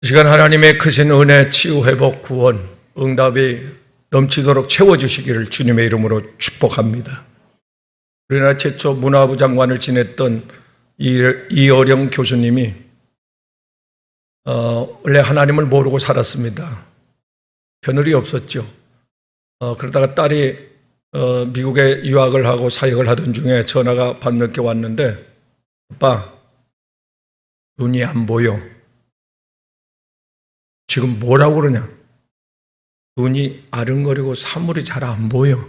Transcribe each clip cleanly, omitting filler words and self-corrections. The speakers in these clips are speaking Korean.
이 시간 하나님의 크신 은혜, 치유, 회복, 구원, 응답이 넘치도록 채워주시기를 주님의 이름으로 축복합니다. 우리나라 최초 문화부 장관을 지냈던 이어령 교수님이 원래 하나님을 모르고 살았습니다. 겨누리 없었죠. 그러다가 딸이 미국에 유학을 하고 사역을 하던 중에 전화가 밤 늦게 왔는데, 아빠, 눈이 안 보여. 지금 뭐라고 그러냐? 눈이 아른거리고 사물이 잘 안 보여.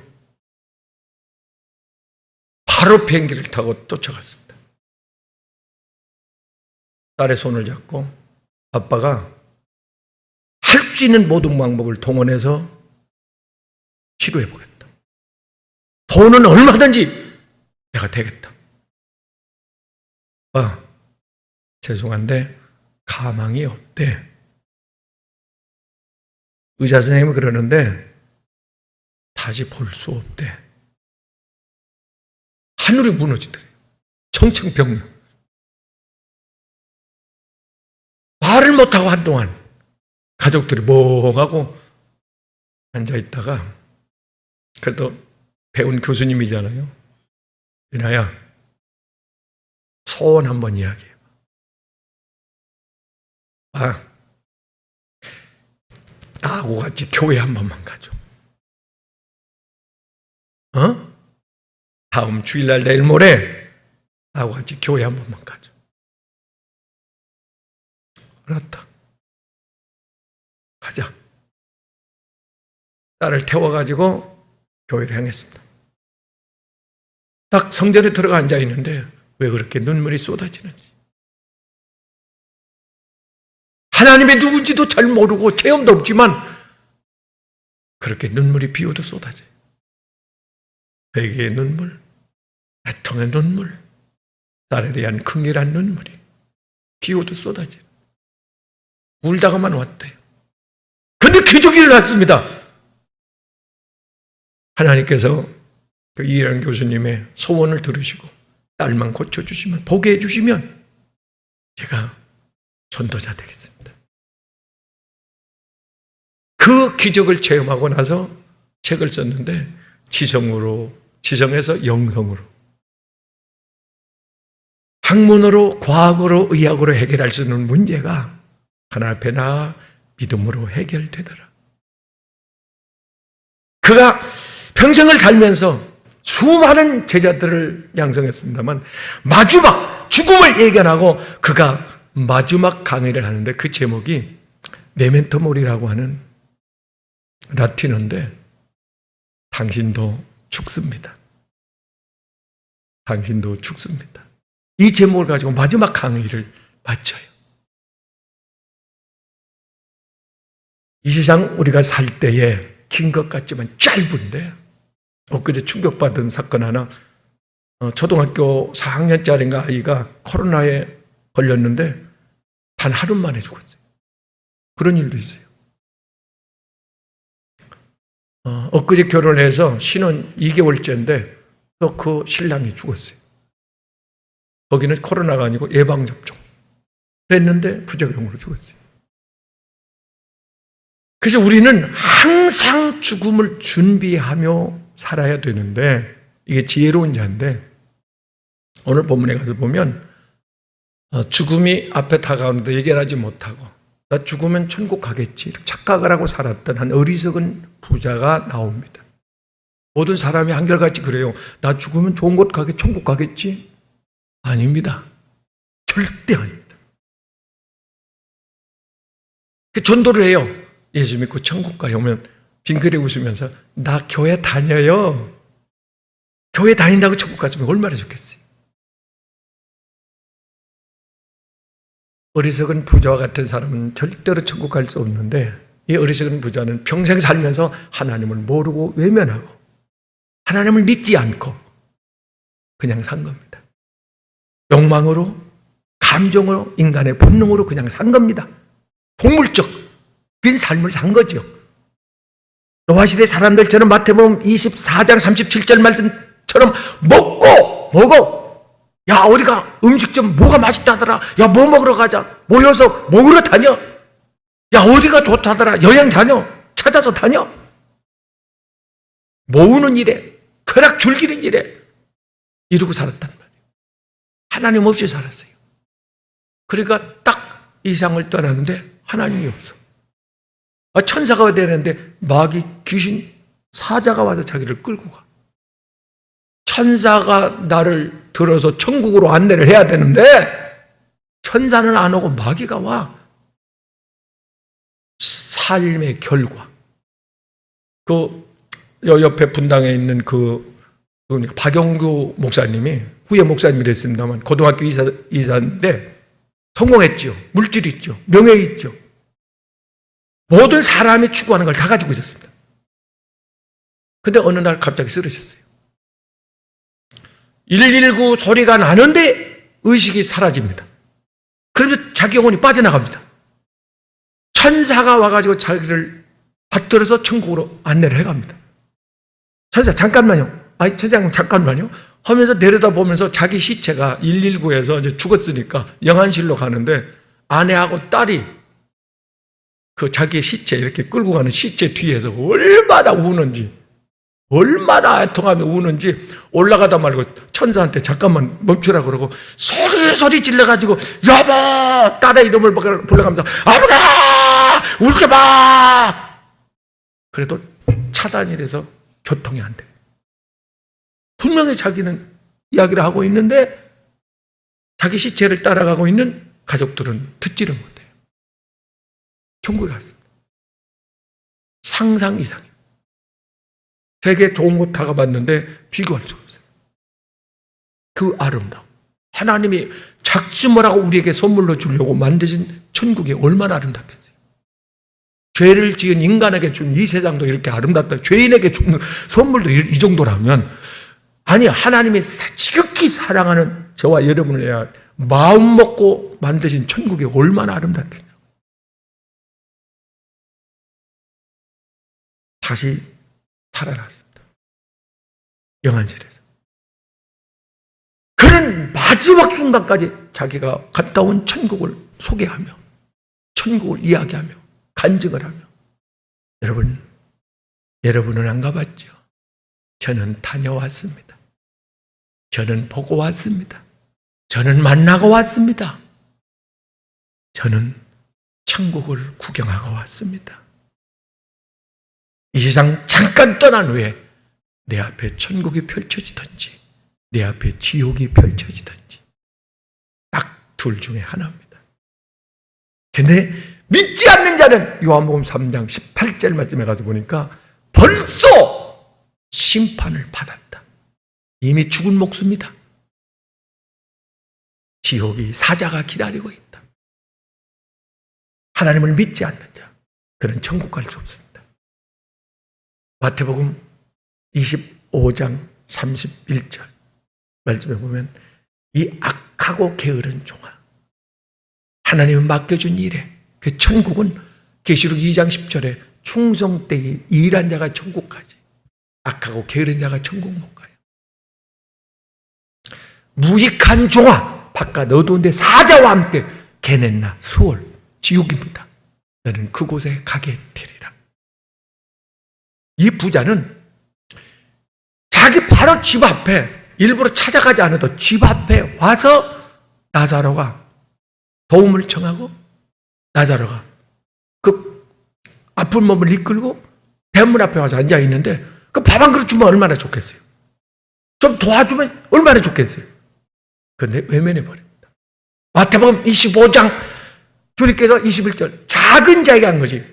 바로 비행기를 타고 쫓아갔습니다. 딸의 손을 잡고 아빠가 할 수 있는 모든 방법을 동원해서 치료해보겠다. 돈은 얼마든지 내가 되겠다. 아빠, 죄송한데 가망이 없대. 의사 선생님이 그러는데 다시 볼 수 없대. 하늘이 무너지더래요. 청청병력. 말을 못하고 한동안 가족들이 멍하고 앉아있다가, 그래도 배운 교수님이잖아요. 윤아야, 소원 한번 이야기해봐. 나하고 같이 교회 한 번만 가줘. 다음 주일날 내일 모레 나하고 같이 교회 한 번만 가줘. 알았다. 가자. 딸을 태워가지고 교회를 향했습니다. 딱 성전에 들어가 앉아있는데 왜 그렇게 눈물이 쏟아지는지, 하나님이 누군지도 잘 모르고 체험도 없지만 그렇게 눈물이 비 오듯 쏟아져요. 회개의 눈물, 애통의 눈물, 딸에 대한 긍휼한 눈물이 비 오듯 쏟아져요. 울다가만 왔대요. 그런데 기적이 일어났습니다. 하나님께서 그 이해란 교수님의 소원을 들으시고 딸만 고쳐주시면, 보게 해주시면 제가 전도자 되겠습니다. 그 기적을 체험하고 나서 책을 썼는데, 지성에서 영성으로, 학문으로, 과학으로, 의학으로 해결할 수 있는 문제가 하나님 앞에 나아 믿음으로 해결되더라. 그가 평생을 살면서 수많은 제자들을 양성했습니다만 마지막 죽음을 예견하고 그가 마지막 강의를 하는데, 그 제목이 메멘토 모리라고 하는 라틴어인데, 당신도 죽습니다. 당신도 죽습니다. 이 제목을 가지고 마지막 강의를 마쳐요. 이 세상 우리가 살 때에 긴 것 같지만 짧은데, 엊그제 충격받은 사건 하나, 초등학교 4학년짜리인가 아이가 코로나에 걸렸는데 단 하루 만에 죽었어요. 그런 일도 있어요. 엊그제 결혼해서 신혼 2개월째인데 또 그 신랑이 죽었어요. 거기는 코로나가 아니고 예방접종 했는데 부작용으로 죽었어요. 그래서 우리는 항상 죽음을 준비하며 살아야 되는데, 이게 지혜로운 자인데, 오늘 본문에 가서 보면 죽음이 앞에 다가오는데 예견하지 못하고 나 죽으면 천국 가겠지 착각을 하고 살았던 한 어리석은 부자가 나옵니다. 모든 사람이 한결같이 그래요. 나 죽으면 좋은 곳 가겠지, 천국 가겠지? 아닙니다. 절대 아닙니다. 전도를 해요. 예수 믿고 천국 가요. 오면 빙그레 웃으면서 나 교회 다녀요. 교회 다닌다고 천국 갔으면 얼마나 좋겠어요. 어리석은 부자와 같은 사람은 절대로 천국 갈 수 없는데, 이 어리석은 부자는 평생 살면서 하나님을 모르고 외면하고 하나님을 믿지 않고 그냥 산 겁니다. 욕망으로, 감정으로, 인간의 본능으로 그냥 산 겁니다. 동물적인 삶을 산 거죠. 노아시대 사람들처럼 마태복음 24장 37절 말씀처럼 먹고 야 어디가 음식점 뭐가 맛있다더라, 야 뭐 먹으러 가자, 모여서 먹으러 다녀, 야, 어디가 좋다더라. 여행 다녀. 찾아서 다녀. 모으는 일에, 쾌락 즐기는 일에 이러고 살았단 말이에요. 하나님 없이 살았어요. 그러니까 딱 이 세상을 떠나는데 하나님이 없어. 천사가 되는데 마귀, 귀신, 사자가 와서 자기를 끌고 가. 천사가 나를 들어서 천국으로 안내를 해야 되는데 천사는 안 오고 마귀가 와. 삶의 결과. 옆에 분당에 있는 박영규 목사님이, 후에 목사님이 됐습니다만, 고등학교 이사인데, 성공했죠. 물질이 있죠. 명예 있죠. 모든 사람이 추구하는 걸 다 가지고 있었습니다. 근데 어느 날 갑자기 쓰러졌어요. 119 소리가 나는데 의식이 사라집니다. 그러면서 자기 영혼이 빠져나갑니다. 천사가 와가지고 자기를 받들어서 천국으로 안내를 해갑니다. 천사 잠깐만요. 천사님 잠깐만요. 하면서 내려다보면서 자기 시체가 119에서 이제 죽었으니까 영안실로 가는데 아내하고 딸이 그 자기의 시체 이렇게 끌고 가는 시체 뒤에서 얼마나 우는지, 얼마나 애통하며 우는지 올라가다 말고 천사한테 잠깐만 멈추라 그러고 소리 질러가지고 여보! 딸의 이름을 불러가면서 아버가! 울지 마! 그래도 차단이 돼서 교통이 안 돼. 분명히 자기는 이야기를 하고 있는데 자기 시체를 따라가고 있는 가족들은 듣지를 못해요. 천국에 갔습니다. 상상 이상이에요. 되게 좋은 곳 다 가봤는데 비교할 수가 없어요. 그 아름다움. 하나님이 작심을 하고 우리에게 선물로 주려고 만드신 천국이 얼마나 아름답겠어요. 죄를 지은 인간에게 준 이 세상도 이렇게 아름답다. 죄인에게 주는 선물도 이 정도라면, 아니, 하나님이 지극히 사랑하는 저와 여러분을 위하여 마음 먹고 만드신 천국이 얼마나 아름답겠냐. 다시 살아났습니다. 영안실에서. 그는 마지막 순간까지 자기가 갔다 온 천국을 소개하며 천국을 이야기하며 간증을 하며, 여러분은 안 가봤죠? 저는 다녀왔습니다. 저는 보고 왔습니다. 저는 만나고 왔습니다. 저는 천국을 구경하고 왔습니다. 이 세상 잠깐 떠난 후에 내 앞에 천국이 펼쳐지든지 내 앞에 지옥이 펼쳐지든지 딱 둘 중에 하나입니다. 근데 믿지 않는 자는 요한복음 3장 18절 말씀에 가서 보니까 벌써 심판을 받았다. 이미 죽은 목숨이다. 지옥이 사자가 기다리고 있다. 하나님을 믿지 않는 자, 그는 천국 갈 수 없습니다. 마태복음 25장 31절 말씀에 보면 이 악하고 게으른 종아, 하나님은 맡겨준 일에, 그 천국은 계시록 2장 10절에 충성되이 일한 자가 천국 가지, 악하고 게으른 자가 천국 못 가요. 무익한 종아, 바깥 어두운데 사자와 함께 게넷나 수월, 지옥입니다. 너는 그곳에 가게 되리라. 이 부자는 자기 바로 집 앞에, 일부러 찾아가지 않아도 집 앞에 와서 나사로가 도움을 청하고, 나사로가 그 아픈 몸을 이끌고 대문 앞에 와서 앉아 있는데 그 밥 한 그릇 주면 얼마나 좋겠어요. 좀 도와주면 얼마나 좋겠어요. 그런데 외면해 버립니다. 마태복음 25장 주님께서 21절 작은 자에게 한 거지.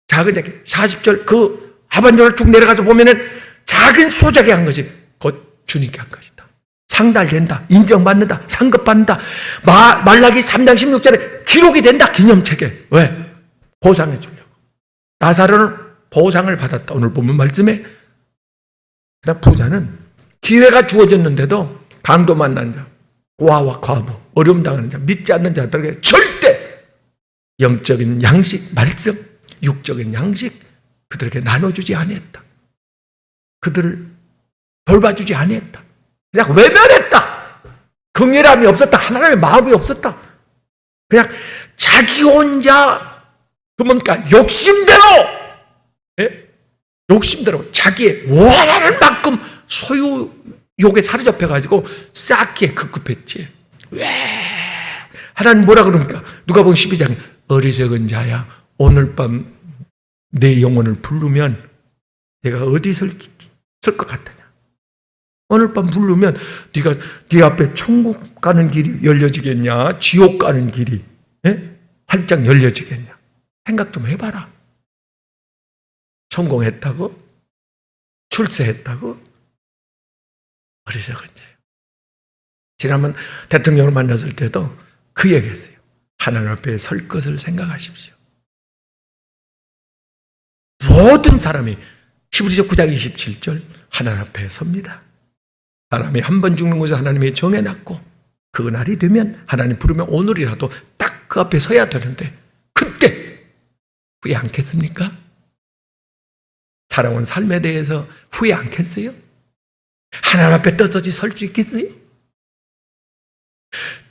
작은 자에게 40절 그 하반절을 쭉 내려가서 보면은 작은 소작에 한 것이 곧 주님께 한 것이다. 상달된다. 인정받는다. 상급받는다. 말라기 3장 16절에 기록이 된다. 기념책에. 왜? 보상해 주려고. 나사로는 보상을 받았다. 오늘 보면 말씀에. 부자는 기회가 주어졌는데도 강도 만난 자, 고아와 과부, 어려움 당하는 자, 믿지 않는 자들에게 절대 영적인 양식, 말씀, 육적인 양식 그들에게 나눠주지 아니했다. 그들을 돌봐주지 아니했다. 그냥 외면했다. 긍휼함이 없었다. 하나님의 마음이 없었다. 그냥 자기 혼자 그 뭡니까? 욕심대로, 예? 욕심대로 자기의 원하는 만큼 소유욕에 사로잡혀가지고 쌓기에 급급했지. 왜? 하나님 뭐라 그럽니까? 누가복음 12장에 어리석은 자야, 오늘 밤 내 영혼을 부르면 내가 어디 설 것 같으냐? 오늘 밤 부르면 네가 네 앞에 천국 가는 길이 열려지겠냐? 지옥 가는 길이 활짝 열려지겠냐? 생각 좀 해봐라. 성공했다고? 출세했다고? 어리석은 자예요. 지난번 대통령을 만났을 때도 그 얘기했어요. 하나님 앞에 설 것을 생각하십시오. 모든 사람이 히브리서 9장 27절 하나님 앞에 섭니다. 사람이 한 번 죽는 것을 하나님이 정해놨고 그 날이 되면 하나님 부르면 오늘이라도 딱 그 앞에 서야 되는데 그때 후회 않겠습니까? 살아온 삶에 대해서 후회 않겠어요? 하나님 앞에 떳떳이 설 수 있겠어요?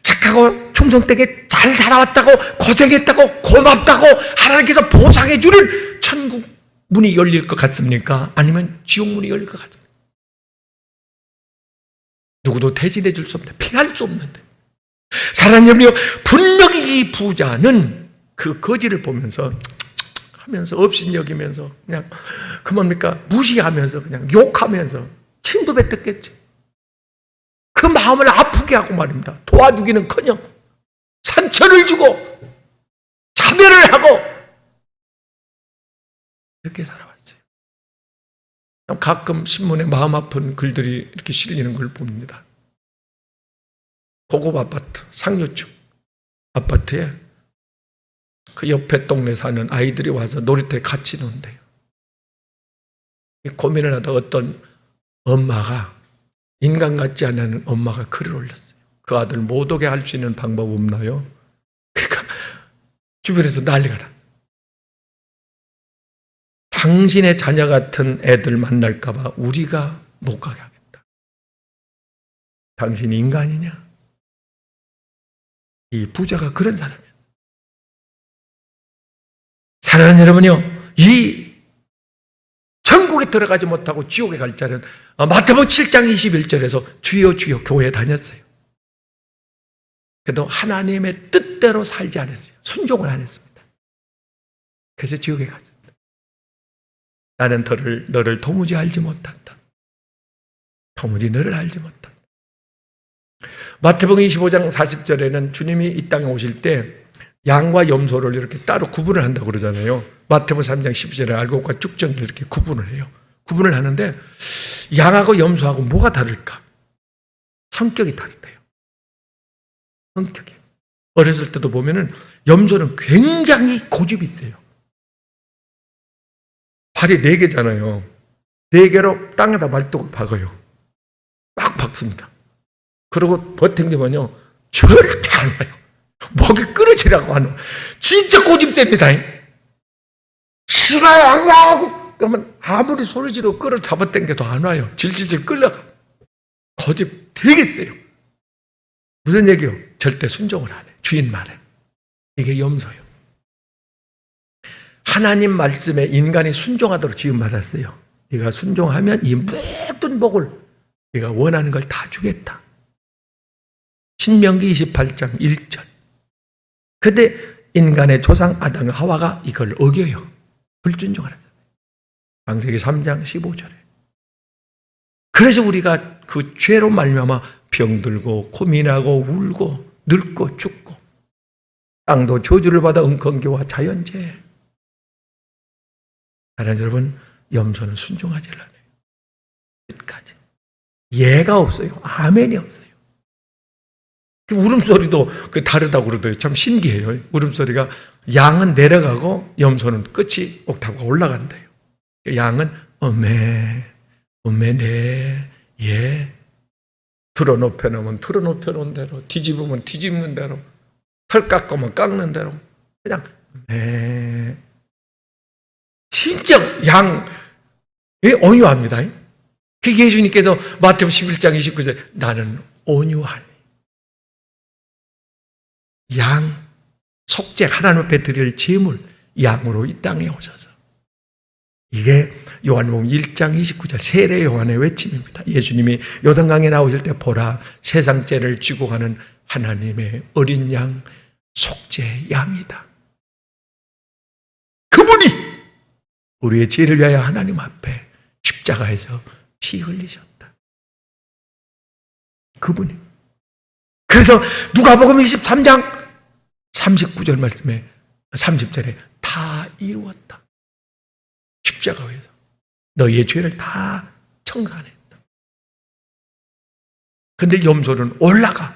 착하고 충성되게 잘 살아왔다고 고생했다고 고맙다고 하나님께서 보상해 주는 천국 문이 열릴 것 같습니까? 아니면 지옥 문이 열릴 것 같습니까? 누구도 대신해 줄 수 없는데, 피할 수 없는데. 사랑하는 여러분이요, 분명히 이 부자는 그 거지를 보면서 하면서 업신여기면서 그냥 그 뭡니까? 무시하면서 그냥 욕하면서 침도 뱉었겠지. 그 마음을 아프게 하고 말입니다. 도와주기는커녕 상처를 주고 차별을 하고 이렇게 살아왔어요. 가끔 신문에 마음 아픈 글들이 이렇게 실리는 걸 봅니다. 고급 아파트, 상류층 아파트에 그 옆에 동네 사는 아이들이 와서 놀이터에 같이 논대요. 고민을 하다 어떤 엄마가, 인간 같지 않은 엄마가 글을 올렸어요. 그 아들 못 오게 할 수 있는 방법 없나요? 그러니까 주변에서 난리가 나. 당신의 자녀 같은 애들 만날까 봐 우리가 못 가게 하겠다. 당신이 인간이냐? 이 부자가 그런 사람이에요. 사랑하는 여러분이요, 이 천국에 들어가지 못하고 지옥에 갈 자는 마태복음 7장 21절에서 주여 주여 교회 다녔어요. 그래도 하나님의 뜻대로 살지 않았어요. 순종을 안 했습니다. 그래서 지옥에 갔습니다. 나는 너를 도무지 알지 못한다. 도무지 너를 알지 못한다. 마태복음 25장 40절에는 주님이 이 땅에 오실 때 양과 염소를 이렇게 따로 구분을 한다고 그러잖아요. 마태복음 3장 12절에 알곡과 쭉정을 이렇게 구분을 해요. 구분을 하는데 양하고 염소하고 뭐가 다를까? 성격이 다르대요. 성격이. 어렸을 때도 보면은 염소는 굉장히 고집이 세요. 발이 4개잖아요. 4개로 땅에다 말뚝을 박아요. 막 박습니다. 그리고 버팅기면요 절대 안 와요. 목이 끊어지라고 하는, 진짜 고집 셉니다. 싫어요 안 와요 그러면 아무리 소리 지르고 끌어 잡아당겨도 안 와요. 질질질 끌려가. 고집 되게 세요. 무슨 얘기요? 절대 순종을 안 해. 주인 말에. 이게 염소예요. 하나님 말씀에 인간이 순종하도록 지음받았어요. 네가 순종하면 이 모든 복을 네가 원하는 걸 다 주겠다. 신명기 28장 1절. 근데 인간의 조상 아담 하와가 이걸 어겨요. 불순종하는 거예요. 창세기 3장 15절에. 그래서 우리가 그 죄로 말미암아 병들고 고민하고 울고 늙고 죽고 땅도 저주를 받아 은kon기와 자연재해. 사랑하는 여러분, 염소는 순종하지 않아요. 끝까지. 예가 없어요. 아멘이 없어요. 울음소리도 다르다고 그러더라고요. 참 신기해요. 울음소리가 양은 내려가고 염소는 끝이 옥타브가 올라간대요. 양은 어메, 어메네, 예. 틀어눕혀놓으면 틀어눕혀놓은 대로, 뒤집으면 뒤집는 대로, 털 깎으면 깎는 대로, 그냥 네. 진짜 양이 온유합니다. 그 예수님께서 마태복음 11장 29절에 나는 온유하니. 양, 속죄, 하나님 앞에 드릴 제물, 양으로 이 땅에 오셔서. 이게 요한복음 1장 29절 세례 요한의 외침입니다. 예수님이 요단강에 나오실 때 보라 세상 죄를 지고 가는 하나님의 어린 양 속죄 양이다. 그분이 우리의 죄를 위하여 하나님 앞에 십자가에서 피 흘리셨다. 그분이. 그래서 누가복음 23장 39절 말씀에 30절에 다 이루었다. 십자가에서 너희의 죄를 다 청산했다. 근데 염소는 올라가.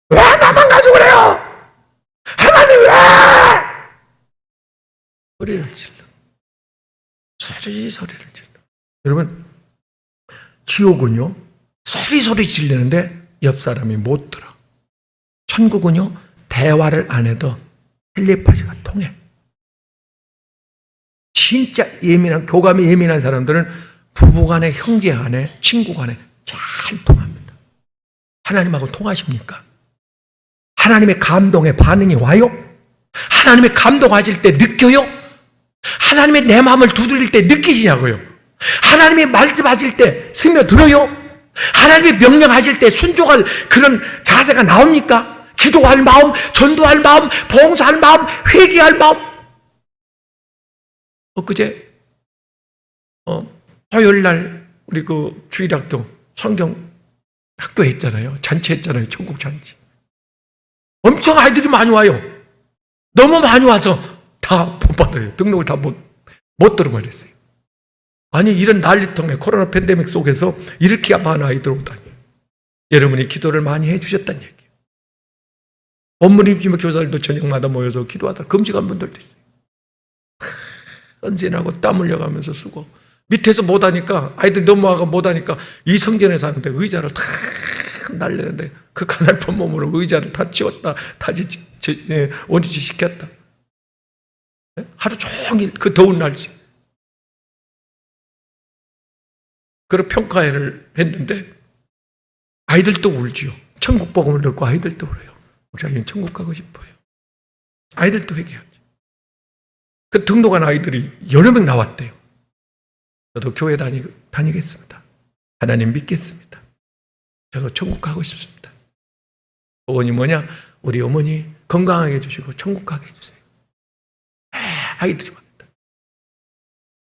왜 나만 가지고 그래요? 하나님 왜? 소리를 질러. 소리를 질러. 여러분, 지옥은요, 소리 질르는데 옆 사람이 못 들어. 천국은요, 대화를 안 해도 텔레파시가 통해. 진짜 예민한, 교감이 예민한 사람들은 부부 간에, 형제 간에, 친구 간에 잘 통합니다. 하나님하고 통하십니까? 하나님의 감동에 반응이 와요? 하나님의 감동하실 때 느껴요? 하나님의 내 마음을 두드릴 때 느끼시냐고요? 하나님의 말씀하실 때 스며들어요? 하나님의 명령하실 때 순종할 그런 자세가 나옵니까? 기도할 마음, 전도할 마음, 봉사할 마음, 회개할 마음. 엊그제 화요일날 우리 그 주일학교 성경 학교 했잖아요. 잔치 했잖아요. 천국 잔치. 엄청 아이들이 많이 와요. 너무 많이 와서 다 못 받아요. 등록을 다 못 들어버렸어요. 아니 이런 난리통에 코로나 팬데믹 속에서 이렇게 많은 아이들 오다니. 여러분이 기도를 많이 해주셨다는 얘기예요. 본문입지만 교사들도 저녁마다 모여서 기도하다 금식한 분들도 있어요. 헌신하고 땀 흘려가면서 수고. 밑에서 못하니까 아이들 넘어와가 못하니까 이 성전에 사는데 의자를 다 날리는데 그 가난한 몸으로 의자를 다 치웠다 다 원위치 시켰다. 하루 종일 그 더운 날씨. 그런 평가회를 했는데 아이들도 울지요. 천국 복음을 듣고 아이들도 울어요. 목사님 천국 가고 싶어요. 아이들도 회개하죠. 그 등록한 아이들이 여러 명 나왔대요. 저도 교회 다니겠습니다. 하나님 믿겠습니다. 저도 천국 가고 싶습니다. 소원이 뭐냐? 우리 어머니 건강하게 해주시고 천국 가게 해주세요. 아이들이 왔다.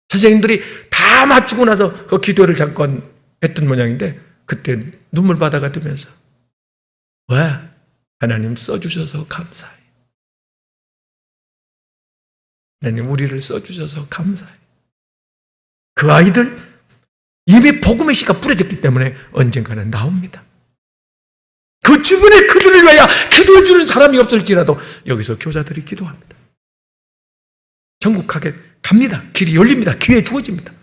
선생님들이 다 맞추고 나서 그 기도를 잠깐 했던 모양인데 그때 눈물바다가 되면서 왜? 하나님 써주셔서 감사해요. 하나님 우리를 써주셔서 감사해요. 그 아이들 이미 복음의 씨가 뿌려졌기 때문에 언젠가는 나옵니다. 그 주변에 그들을 위하여 기도해 주는 사람이 없을지라도 여기서 교사들이 기도합니다. 천국 가게 갑니다. 길이 열립니다. 기회 주어집니다.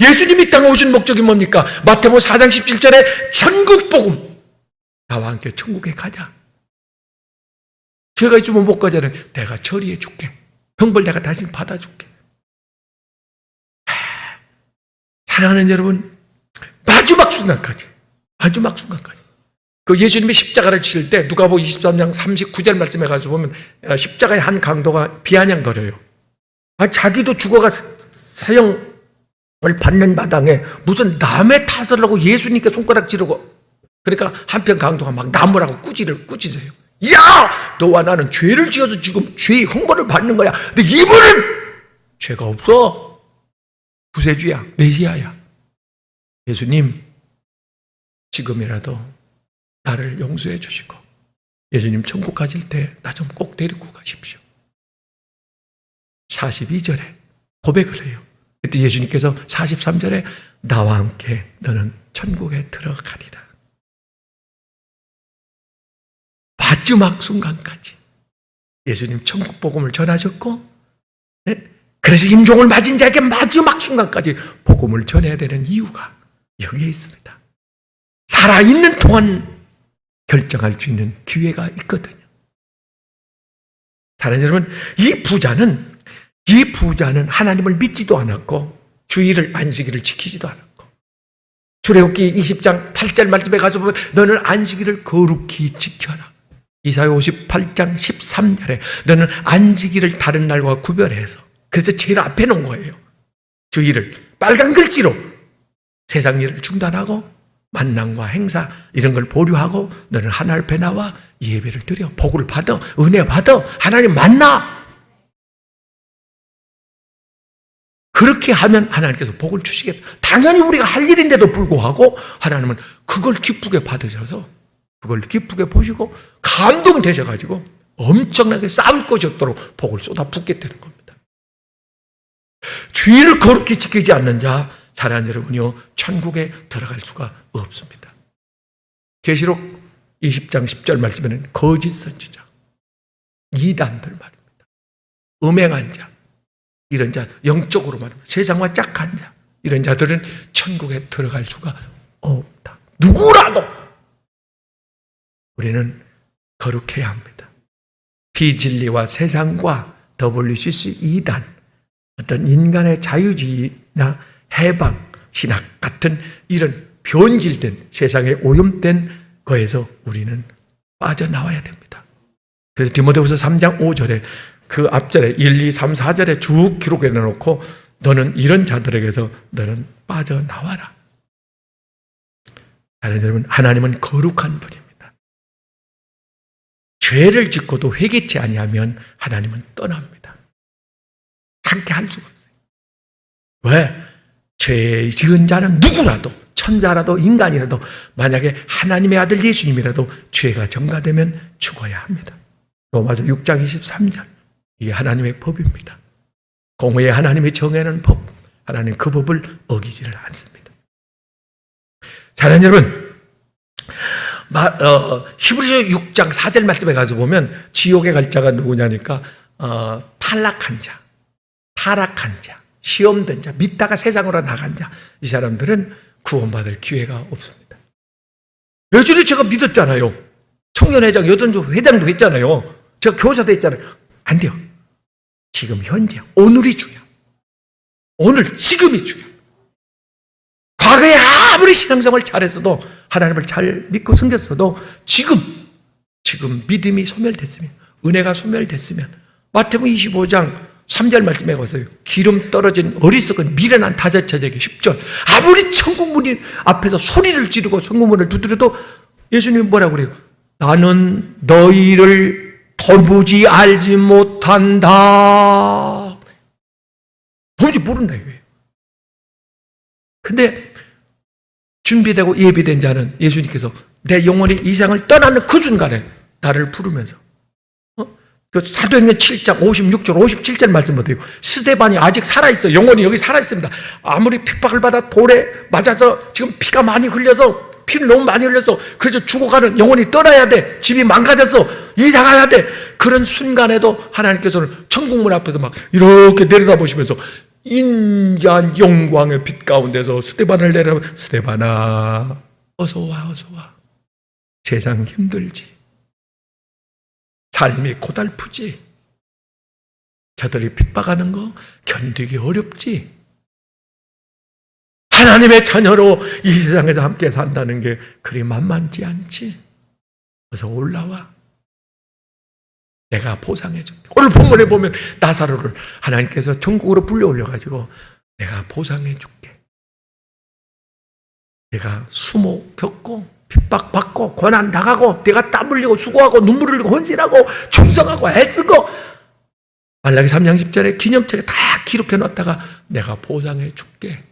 예수님이 땅에 오신 목적이 뭡니까? 마태복음 4장 17절에 천국 복음 나와 함께 천국에 가자. 죄가 있으면 못 가잖아요. 내가 처리해 줄게. 형벌 내가 다시 받아줄게. 사랑하는 여러분, 마지막 순간까지 그 예수님이 십자가를 치실 때 누가복음 23장 39절 말씀에 가서 보면 십자가의 한 강도가 비아냥거려요. 자기도 죽어가 사형을 받는 마당에 무슨 남의 탓을 하고 예수님께 손가락 찌르고 그러니까 한편 강도가 막 나무라고 꾸짖어요. 야! 너와 나는 죄를 지어서 지금 죄의 형벌을 받는 거야. 근데 이분은 죄가 없어. 구세주야, 메시아야. 예수님, 지금이라도 나를 용서해 주시고 예수님 천국 가실 때 나 좀 꼭 데리고 가십시오. 42절에 고백을 해요. 그때 예수님께서 43절에 나와 함께 너는 천국에 들어가리라. 마지막 순간까지 예수님 천국 복음을 전하셨고 그래서 임종을 맞은 자에게 마지막 순간까지 복음을 전해야 되는 이유가 여기에 있습니다. 살아있는 동안 결정할 수 있는 기회가 있거든요. 사랑하는 여러분, 이 부자는 하나님을 믿지도 않았고 주일을 안식일을 지키지도 않았고 출애굽기 20장 8절 말씀에 가서 보면 너는 안식일을 거룩히 지켜라. 이사야 58장 13절에 너는 안식일을 다른 날과 구별해서, 그래서 제일 앞에 놓은 거예요. 주일을 빨간 글씨로 세상 일을 중단하고 만남과 행사 이런 걸 보류하고 너는 하나님 앞에 나와 예배를 드려 복을 받아, 은혜 받아, 하나님 만나. 그렇게 하면 하나님께서 복을 주시겠다. 당연히 우리가 할 일인데도 불구하고 하나님은 그걸 기쁘게 받으셔서 그걸 기쁘게 보시고 감동이 되셔가지고 엄청나게 쌓을 것이 없도록 복을 쏟아붓겠다는 겁니다. 주의를 거룩히 지키지 않는 자, 사랑하는 여러분이요, 천국에 들어갈 수가 없습니다. 계시록 20장 10절 말씀에는 거짓 선지자, 이단들 말입니다. 음행한 자, 이런 자, 영적으로 말합니다. 세상과 짝한 자, 이런 자들은 천국에 들어갈 수가 없다. 누구라도 우리는 거룩해야 합니다. 비진리와 세상과 WCC 이단, 어떤 인간의 자유주의나 해방, 신학 같은 이런 변질된 세상에 오염된 거에서 우리는 빠져나와야 됩니다. 그래서 디모데후서 3장 5절에 그 앞절에 1, 2, 3, 4절에 쭉 기록해 놓고 너는 이런 자들에게서 너는 빠져나와라. 여러분, 하나님은 거룩한 분입니다. 죄를 짓고도 회개치 아니하면 하나님은 떠납니다. 함께 할 수가 없어요. 왜? 죄 지은 자는 누구라도, 천사라도 인간이라도 만약에 하나님의 아들 예수님이라도 죄가 전가되면 죽어야 합니다. 로마서 6장 23절, 이게 하나님의 법입니다. 공의의 하나님이 정해놓은 법, 하나님 그 법을 어기지를 않습니다. 사랑하는 여러분, 히브리서 6장 4절 말씀에 가서 보면 지옥에 갈 자가 누구냐니까 타락한 자, 시험된 자, 믿다가 세상으로 나간 자, 이 사람들은 구원받을 기회가 없습니다. 여전히 제가 믿었잖아요. 청년회장, 여전히 회장도 했잖아요. 제가 교사도 했잖아요. 안 돼요. 지금 현재, 오늘이 중요해요. 오늘, 지금이 중요해요. 과거에 아무리 신앙생활을 잘했어도, 하나님을 잘 믿고 섬겼어도 지금 믿음이 소멸됐으면, 은혜가 소멸됐으면, 마태복음 25장 3절 말씀에 가서요, 기름 떨어진 어리석은 미련한 다섯처제에게 10절, 아무리 천국문이 앞에서 소리를 지르고 성문을 두드려도 예수님이 뭐라고 그래요? 나는 너희를 도무지 알지 못한다. 도무지 모른다 이거예요. 근데 준비되고 예비된 자는 예수님께서 내 영혼이 이 세상을 떠나는 그 순간에 나를 부르면서, 그 사도행전 7장 56절 57절 말씀 보세요. 스데반이 아직 살아있어요. 영혼이 여기 살아있습니다. 아무리 핍박을 받아 돌에 맞아서 지금 피가 많이 흘려서, 피를 너무 많이 흘려서 그래서 죽어가는, 영혼이 떠나야 돼. 집이 망가져서 이사 가야 돼. 그런 순간에도 하나님께서는 천국문 앞에서 막 이렇게 내려다보시면서 인자한 영광의 빛 가운데서 스데반을 내려보면, 스데반아 어서 와, 어서 와. 세상 힘들지, 삶이 고달프지, 저들이 핍박하는 거 견디기 어렵지, 하나님의 자녀로 이 세상에서 함께 산다는 게 그리 만만치 않지. 어서 올라와. 내가 보상해 줄게. 오늘 본문에 보면 나사로를 하나님께서 천국으로 불려 올려가지고 내가 보상해 줄게. 내가 수모 겪고 핍박받고 고난 당하고 내가 땀 흘리고 수고하고 눈물 흘리고 헌신하고 충성하고 애쓰고, 말라기 3장 10절에 기념책에 다 기록해 놨다가 내가 보상해 줄게.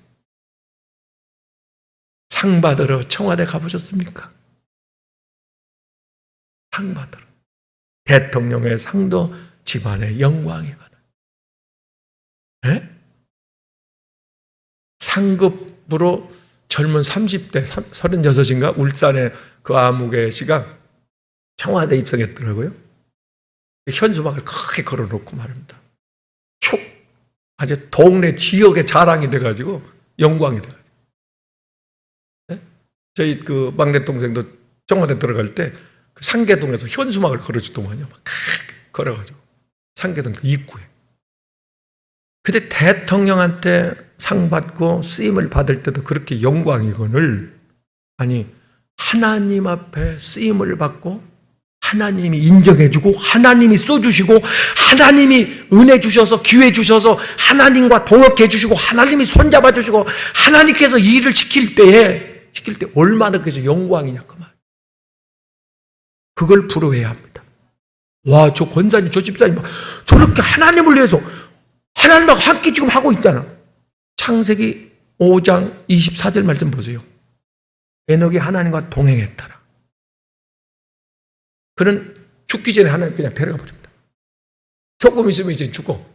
상 받으러 청와대 가보셨습니까? 상 받으러. 대통령의 상도 집안의 영광이거든. 네? 상급으로 젊은 30대, 36인가 울산의 그 아무개 씨가 청와대 입성했더라고요. 현수막을 크게 걸어놓고 말입니다. 축! 아주 동네 지역의 자랑이 돼가지고 영광이 돼가지고. 네? 저희 그 막내 동생도 청와대 들어갈 때 그 상계동에서 현수막을 걸어주더만요. 막 걸어가지고 상계동 그 입구에. 근데 대통령한테 상 받고 쓰임을 받을 때도 그렇게 영광이거늘, 아니 하나님 앞에 쓰임을 받고 하나님이 인정해주고 하나님이 써주시고 하나님이 은혜 주셔서 기회 주셔서 하나님과 동역해 주시고 하나님이 손잡아 주시고 하나님께서 이 일을 시킬 때 얼마나 그래서 영광이냐 그 말. 그걸 부러워해야 합니다. 와, 저 권사님, 저 집사님 저렇게 하나님을 위해서 하나님하고 함께 지금 하고 있잖아. 창세기 5장 24절 말씀 보세요. 에녹이 하나님과 동행했더라. 그는 죽기 전에 하나님 그냥 데려가 버립니다. 조금 있으면 이제 죽어.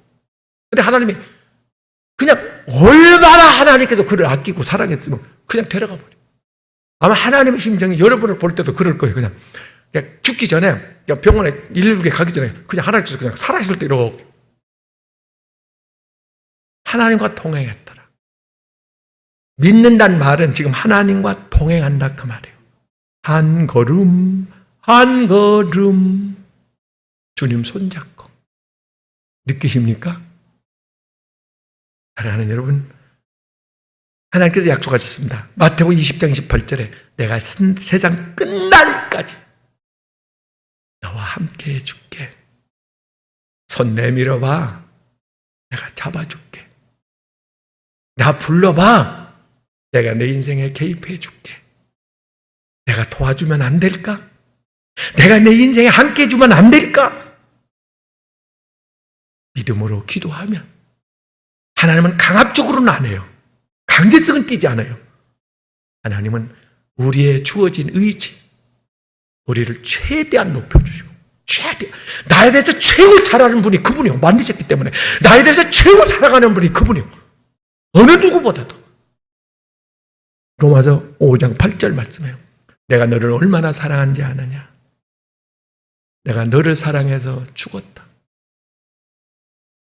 근데 하나님이 그냥 얼마나 하나님께서 그를 아끼고 사랑했으면 그냥 데려가 버려. 아마 하나님의 심정이 여러분을 볼 때도 그럴 거예요. 그냥 죽기 전에, 그냥 병원에 119에 가기 전에 그냥 하나님께서 그냥 살아있을 때 이렇게 하나님과 동행했더라. 믿는다는 말은 지금 하나님과 동행한다 그 말이에요. 한 걸음 한 걸음 주님 손잡고. 느끼십니까? 사랑하는 여러분, 하나님께서 약속하셨습니다. 마태복음 20장 28절에 내가 세상 끝날까지 너와 함께 해줄게. 손 내밀어봐. 내가 잡아줄게. 나 불러봐. 내가 내 인생에 개입해줄게. 내가 도와주면 안 될까? 내가 내 인생에 함께 해주면 안 될까? 믿음으로 기도하면 하나님은 강압적으로는 안 해요. 강제성은 띠지 않아요. 하나님은 우리의 주어진 의지, 우리를 최대한 높여주시고 나에 대해서 최고 잘 아는 분이 그분이요. 만드셨기 때문에 나에 대해서 최고 사랑하는 분이 그분이요. 어느 누구보다도. 로마서 5장 8절 말씀해요. 내가 너를 얼마나 사랑한지 아느냐. 내가 너를 사랑해서 죽었다.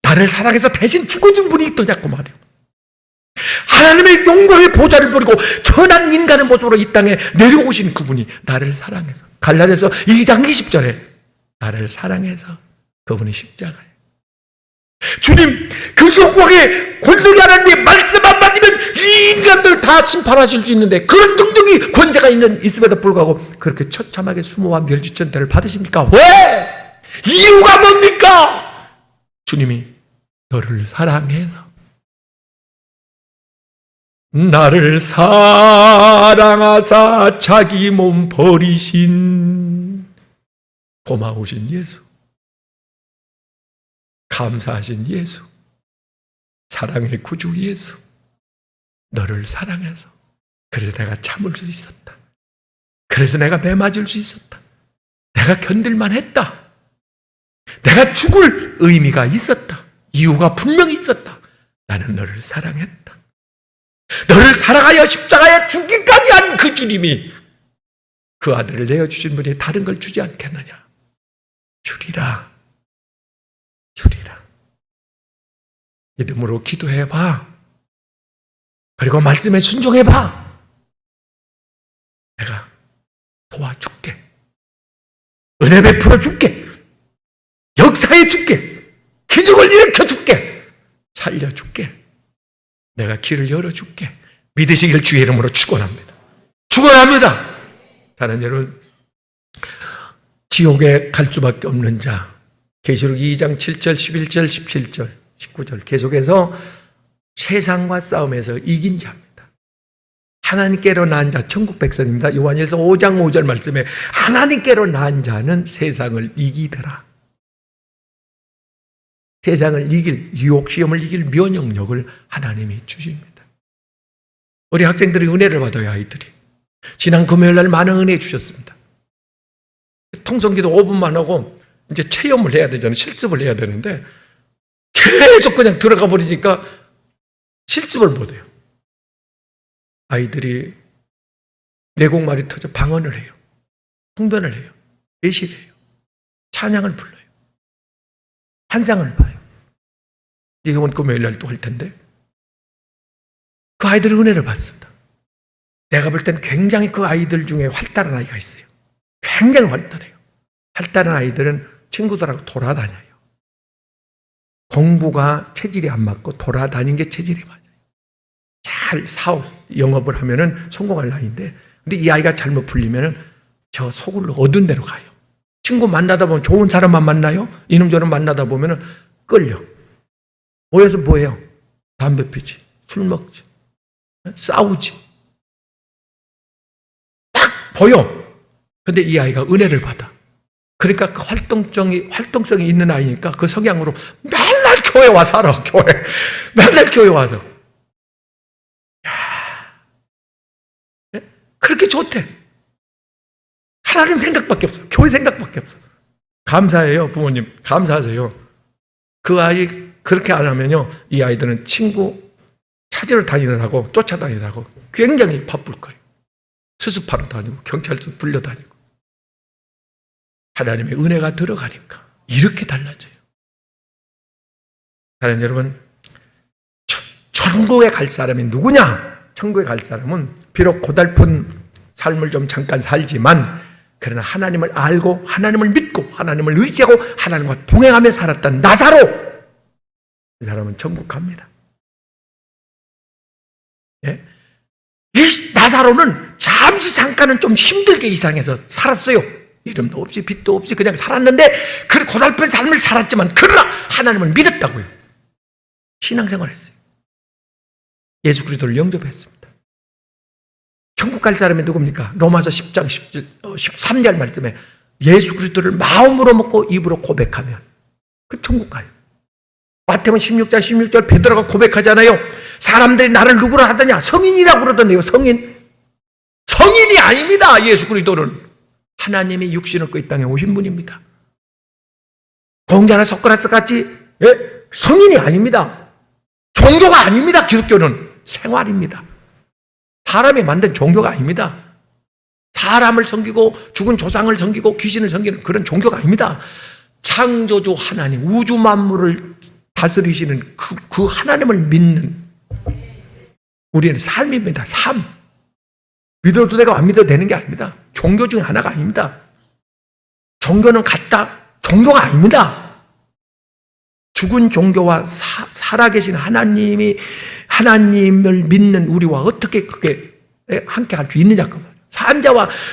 나를 사랑해서 대신 죽어준 분이 있더냐고 말이에요. 하나님의 영광의 보좌를 버리고 천한 인간의 모습으로 이 땅에 내려오신 그분이 나를 사랑해서, 갈라디아서 2장 20절에 나를 사랑해서 그분이 십자가에, 주님 그 영광의 권능이 하나님의 말씀 한마디면 이 인간들 다 심판하실 수 있는데 그런 등등이 권세가 있음에도 불구하고 그렇게 처참하게 수모와 멸지천대를 받으십니까? 왜? 이유가 뭡니까? 주님이 너를 사랑해서, 나를 사랑하사 자기 몸 버리신 고마우신 예수, 감사하신 예수, 사랑의 구주 예수, 너를 사랑해서 그래서 내가 참을 수 있었다. 그래서 내가 매맞을 수 있었다. 내가 견딜만 했다. 내가 죽을 의미가 있었다. 이유가 분명히 있었다. 나는 너를 사랑했다. 너를 사랑하여 십자가에 죽기까지 한 그 주님이 그 아들을 내어주신 분이 다른 걸 주지 않겠느냐. 주리라. 주리라. 믿음으로 기도해봐. 그리고 말씀에 순종해봐. 내가 도와줄게. 은혜 베풀어 줄게. 역사해 줄게. 기적을 일으켜 줄게. 살려줄게. 내가 길을 열어줄게. 믿으시길 주의 이름으로 축원합니다. 축원합니다. 다른 여러분, 지옥에 갈 수밖에 없는 자, 계시록 2장 7절, 11절, 17절, 19절 계속해서 세상과 싸움에서 이긴 자입니다. 하나님께로 낳은 자, 천국 백성입니다. 요한일서 5장 5절 말씀에 하나님께로 낳은 자는 세상을 이기더라. 세상을 이길, 유혹시험을 이길 면역력을 하나님이 주십니다. 우리 학생들이 은혜를 받아요. 아이들이 지난 금요일날 많은 은혜 주셨습니다. 통성기도 5분만 하고 이제 체험을 해야 되잖아요. 실습을 해야 되는데 계속 그냥 들어가 버리니까 실습을 못해요. 아이들이 내곡말이 터져 방언을 해요. 흥변을 해요. 예시를 해요. 찬양을 불러요. 환상을 봐요. 이번 금요일날 또 할 텐데 그 아이들이 은혜를 받습니다. 내가 볼 땐 굉장히 그 아이들 중에 활달한 아이가 있어요. 굉장히 활달해요. 활달한 아이들은 친구들하고 돌아다녀요. 공부가 체질이 안 맞고 돌아다닌 게 체질이 맞아요. 잘 사업, 영업을 하면은 성공할 나이인데, 근데 이 아이가 잘못 풀리면은 저 속을 얻은 대로 가요. 친구 만나다 보면 좋은 사람만 만나요? 이놈저놈 만나다 보면은 끌려. 모여서 뭐해요? 담배 피지, 술 먹지, 싸우지. 딱 보여. 근데 이 아이가 은혜를 받아. 그러니까 그 활동성이 있는 아이니까 그 성향으로 맨날 교회 와 살아, 교회. 맨날 교회 와서. 야, 그렇게 좋대. 하나님 생각밖에 없어. 교회 생각밖에 없어. 감사해요, 부모님. 감사하세요. 그 아이 그렇게 안 하면요, 이 아이들은 친구 찾으러 다니느라고, 쫓아다니느라고 굉장히 바쁠 거예요. 수습하러 다니고, 경찰서 불려다니고. 하나님의 은혜가 들어가니까 이렇게 달라져요. 사랑하는 여러분, 천국에 갈 사람이 누구냐? 천국에 갈 사람은 비록 고달픈 삶을 좀 잠깐 살지만, 그러나 하나님을 알고 하나님을 믿고 하나님을 의지하고 하나님과 동행하며 살았던 나사로, 이 사람은 천국 갑니다. 예? 이 나사로는 잠시 잠깐은 좀 힘들게 이 세상에서 살았어요. 이름도 없이 빚도 없이 그냥 살았는데, 그 고달픈 삶을 살았지만 그러나 하나님을 믿었다고요. 신앙생활했어요. 예수 그리스도를 영접했습니다. 천국 갈 사람이 누굽니까? 로마서 10장 13절 말씀에 예수 그리스도를 마음으로 먹고 입으로 고백하면 그 천국 가요. 마태복음 16장 16절 베드로가 고백하잖아요. 사람들이 나를 누구라 하더냐? 성인이라고 그러던데요. 성인이 아닙니다. 예수 그리스도는 하나님이 육신을 입고 이 땅에 오신 분입니다. 공자나 소크라테스 같이 성인이 아닙니다. 종교가 아닙니다. 기독교는 생활입니다. 사람이 만든 종교가 아닙니다. 사람을 섬기고 죽은 조상을 섬기고 귀신을 섬기는 그런 종교가 아닙니다. 창조주 하나님, 우주 만물을 다스리시는 그 하나님을 믿는 우리는 삶입니다. 삶. 믿어도 되고 안 믿어도 되는 게 아닙니다. 종교 중에 하나가 아닙니다. 종교는 같다. 종교가 아닙니다. 죽은 종교와 살아계신 하나님을 믿는 우리와 어떻게 그게 함께 할 수 있느냐 그 말이에요.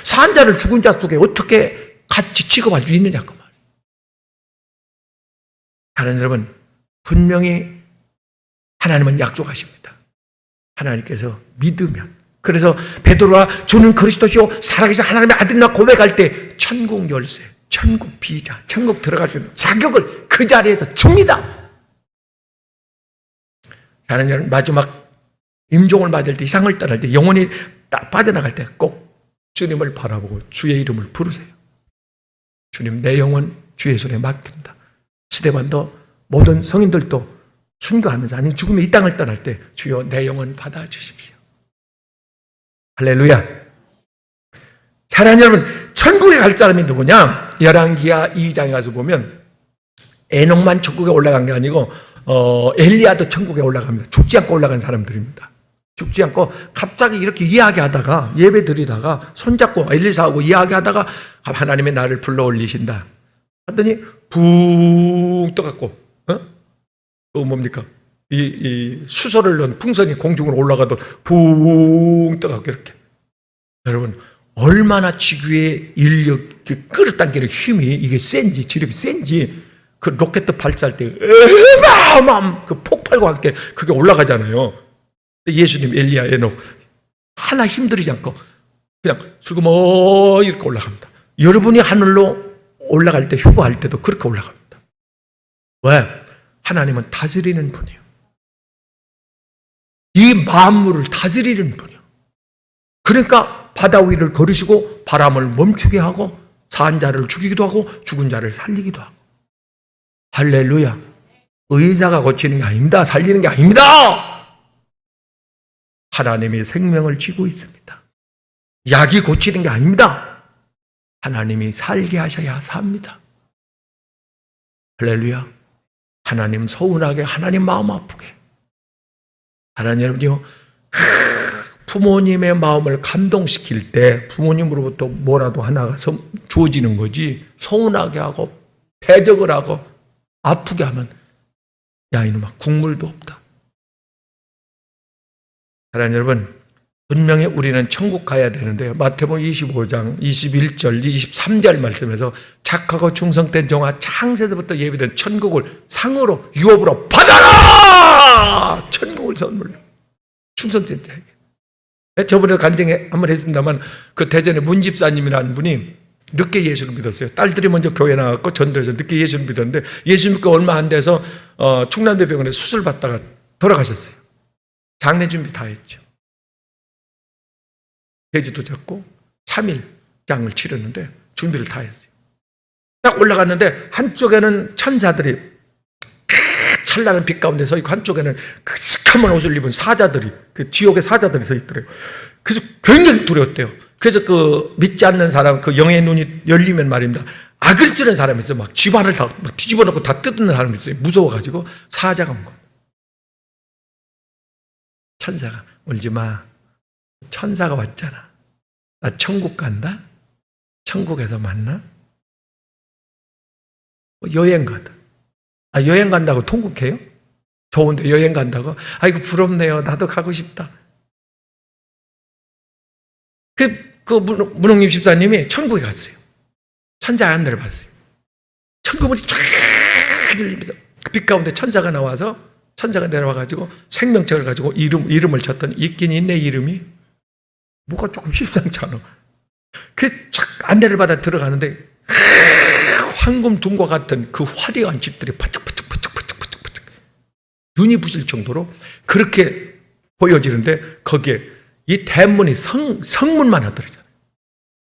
산 자를 죽은 자 속에 어떻게 같이 취급할 수 있느냐 그 말이에요. 하나님 여러분, 분명히 하나님은 약속하십니다. 하나님께서 믿으면. 그래서 베드로가 주는 그리스도시요 살아계신 하나님의 아들이라 고백할 때 천국 열쇠, 천국 비자, 천국 들어갈 수 있는 자격을 그 자리에서 줍니다. 하나님 여러분, 마지막 임종을 맞을 때, 이상을 떠날 때, 영혼이 딱 빠져나갈 때 꼭 주님을 바라보고 주의 이름을 부르세요. 주님, 내 영혼 주의 손에 맡긴다. 스데반도 모든 성인들도 순교하면서, 아니 죽음이 이 땅을 떠날 때 주여 내 영혼 받아주십시오. 할렐루야. 사랑하는 여러분, 천국에 갈 사람이 누구냐? 열왕기하 2장에 가서 보면 에녹만 천국에 올라간 게 아니고 엘리야도 천국에 올라갑니다. 죽지 않고 올라간 사람들입니다. 죽지 않고 갑자기 이렇게 이야기하다가, 예배 드리다가 손잡고 엘리사하고 이야기하다가 하나님의 나를 불러 올리신다 하더니 붕 떠갖고 또 뭡니까? 이 수소를 넣은 풍선이 공중으로 올라가도 붕 떠갖고 이렇게. 여러분, 얼마나 지구의 인력, 끌어당기는 힘이 이게 센지, 지력이 센지, 그 로켓 발사할 때 어마어마한 그 폭발과 함께 그게 올라가잖아요. 예수님, 엘리야, 에녹 하나 힘들이지 않고 그냥 슬그머 이렇게 올라갑니다. 여러분이 하늘로 올라갈 때, 휴거할 때도 그렇게 올라갑니다. 왜? 하나님은 다스리는 분이에요. 이 만물을 다스리는 분이에요. 그러니까 바다 위를 걸으시고 바람을 멈추게 하고 산 자를 죽이기도 하고 죽은 자를 살리기도 하고. 할렐루야. 의사가 고치는 게 아닙니다. 살리는 게 아닙니다. 하나님이 생명을 쥐고 있습니다. 약이 고치는 게 아닙니다. 하나님이 살게 하셔야 삽니다. 할렐루야. 하나님 서운하게, 하나님 마음 아프게. 하나님 여러분요, 부모님의 마음을 감동시킬 때 부모님으로부터 뭐라도 하나가 주어지는 거지, 서운하게 하고 배적을 하고 아프게 하면 야 이놈아 국물도 없다. 사랑하는 여러분, 분명히 우리는 천국 가야 되는데요. 마태복음 25장 21절 23절 말씀에서 착하고 충성된 종아 창세에서부터 예비된 천국을 상으로 유업으로 받아라! 천국을 선물로 충성된 자에게. 저번에 간증에 한번 했습니다만 그 대전에 문집사님이라는 분이 늦게 예수를 믿었어요. 딸들이 먼저 교회 나갔고 전도해서 늦게 예수를 믿었는데 예수 믿고 얼마 안 돼서 충남대병원에 수술 받다가 돌아가셨어요. 장례 준비 다 했죠. 돼지도 잡고 3일장을 치렀는데 준비를 다 했어요. 딱 올라갔는데 한쪽에는 천사들이 찬란한 빛 가운데 서 있고 한쪽에는 그 시커먼 옷을 입은 사자들이, 그 지옥의 사자들이 서 있더래요. 그래서 굉장히 두려웠대요. 그래서 그 믿지 않는 사람, 그 영의 눈이 열리면 말입니다. 악을 쓰는 사람이 있어요. 막 집안을 다 뒤집어 놓고 다 뜯는 사람이 있어요. 무서워가지고 사자가 온 거예요. 천사가 울지 마. 천사가 왔잖아. 나 천국 간다? 천국에서 만나? 여행 가다. 아, 여행 간다고 통곡해요? 좋은데 여행 간다고? 아이고, 부럽네요. 나도 가고 싶다. 그 문홍님 집사님이 천국에 갔어요. 천사의 안내를 받았어요. 천국문이 쫙 열리면서 빛 가운데 천사가 나와서 천사가 내려와가지고 생명책을 가지고 이름을 쳤더니 있긴 있네, 이름이. 뭐가 조금 심상치 않아. 그 쫙 안내를 받아 들어가는데 황금 둔과 같은 그 화려한 집들이 파짝파짝파짝파짝파짝 눈이 부실 정도로 그렇게 보여지는데 거기에 이 대문이 성문만 하더라잖아요.